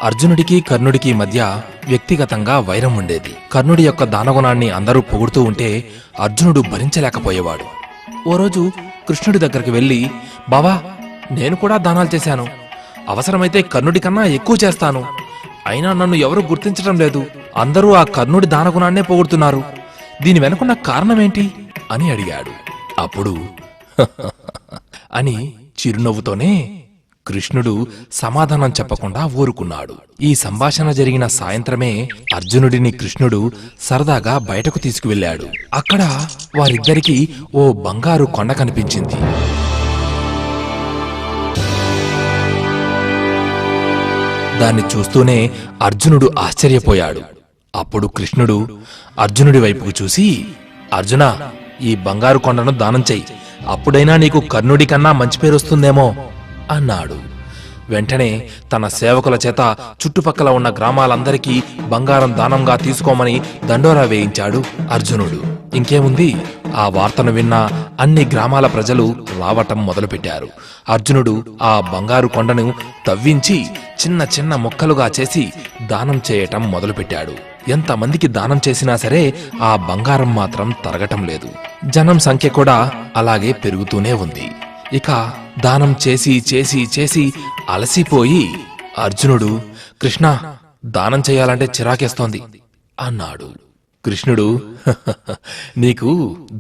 అర్జునుడికి కర్ణుడికి మధ్య వ్యక్తిగతంగా వైరం ఉండేది. కర్ణుడి యొక్క దానగుణాన్ని అందరూ పొగుడుతూ ఉంటే అర్జునుడు భరించలేకపోయేవాడు. ఓ రోజు కృష్ణుడి దగ్గరికి వెళ్ళి, బావా, నేను కూడా దానాలు చేశాను. అవసరమైతే కర్ణుడి కన్నా ఎక్కువ చేస్తాను. అయినా నన్ను ఎవరూ గుర్తించడం లేదు. అందరూ ఆ కర్ణుడి దానగుణాన్నే పొగుడుతున్నారు. దీని వెనుకున్న కారణమేంటి అని అడిగాడు. అప్పుడు అని చిరునవ్వుతోనే కృష్ణుడు సమాధానం చెప్పకుండా ఊరుకున్నాడు. ఈ సంభాషణ జరిగిన సాయంత్రమే అర్జునుడిని కృష్ణుడు సరదాగా బయటకు తీసుకువెళ్ళాడు. అక్కడ వారిద్దరికీ ఓ బంగారు కొండ కనిపించింది. దాన్ని చూస్తూనే అర్జునుడు ఆశ్చర్యపోయాడు. అప్పుడు కృష్ణుడు అర్జునుడి వైపుకు చూసి, అర్జునా, ఈ బంగారు కొండను దానం చెయ్యి. అప్పుడైనా నీకు కర్ణుడి కన్నా మంచి పేరు వస్తుందేమో అన్నాడు. వెంటనే తన సేవకుల చేత చుట్టుపక్కల ఉన్న గ్రామాలందరికీ బంగారం దానంగా తీసుకోమని దండోరా వేయించాడు అర్జునుడు. ఇంకేముంది, ఆ వార్తను విన్న అన్ని గ్రామాల ప్రజలు రావటం మొదలుపెట్టారు. అర్జునుడు ఆ బంగారు కొండను తవ్వించి చిన్న చిన్న ముక్కలుగా చేసి దానం చేయటం మొదలుపెట్టాడు. ఎంతమందికి దానం చేసినా సరే ఆ బంగారం మాత్రం తరగటం లేదు. జనం సంఖ్య కూడా అలాగే పెరుగుతూనే ఉంది. ఇక దానం చేసి చేసి చేసి అలసిపోయి అర్జునుడు, కృష్ణ, దానం చేయాలంటే చిరాకేస్తోంది అన్నాడు. కృష్ణుడు, నీకు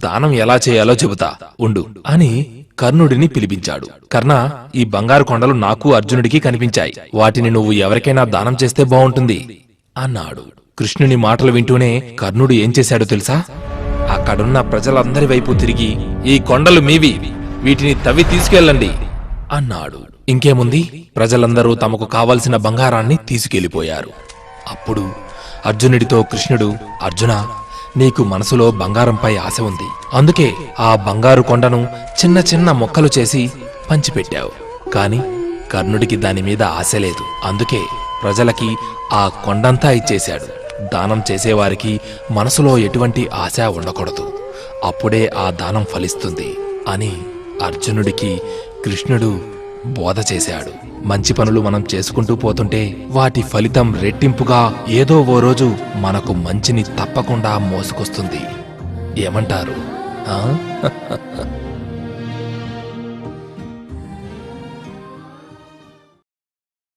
దానం ఎలా చేయాలో చెబుతా ఉండు అని కర్ణుడిని పిలిపించాడు. కర్ణ, ఈ బంగారు కొండలు నాకు అర్జునుడికి కనిపించాయి. వాటిని నువ్వు ఎవరికైనా దానం చేస్తే బావుంటుంది అన్నాడు. కృష్ణుని మాటలు వింటూనే కర్ణుడు ఏం చేశాడో తెలుసా? అక్కడున్న ప్రజలందరి వైపు తిరిగి, ఈ కొండలు మీవి, వీటిని తవ్వి తీసుకెళ్ళండి అన్నాడు. ఇంకేముంది, ప్రజలందరూ తమకు కావలసిన బంగారాన్ని తీసుకెళ్లిపోయారు. అప్పుడు అర్జునుడితో కృష్ణుడు, అర్జున, నీకు మనసులో బంగారంపై ఆశ ఉంది. అందుకే ఆ బంగారు కొండను చిన్న చిన్న మొక్కలు చేసి పంచిపెట్టావు. కాని కర్ణుడికి దాని మీద ఆశ లేదు. అందుకే ప్రజలకి ఆ కొండంతా ఇచ్చేశాడు. దానం చేసేవారికి మనసులో ఎటువంటి ఆశ ఉండకూడదు. అప్పుడే ఆ దానం ఫలిస్తుంది అని అర్జునుడికి కృష్ణుడు బోధ చేశాడు. మంచి పనులు మనం చేసుకుంటూ పోతుంటే వాటి ఫలితం రెట్టింపుగా ఏదో ఓ రోజు మనకు మంచిని తప్పకుండా మోసుకొస్తుంది. ఏమంటారు?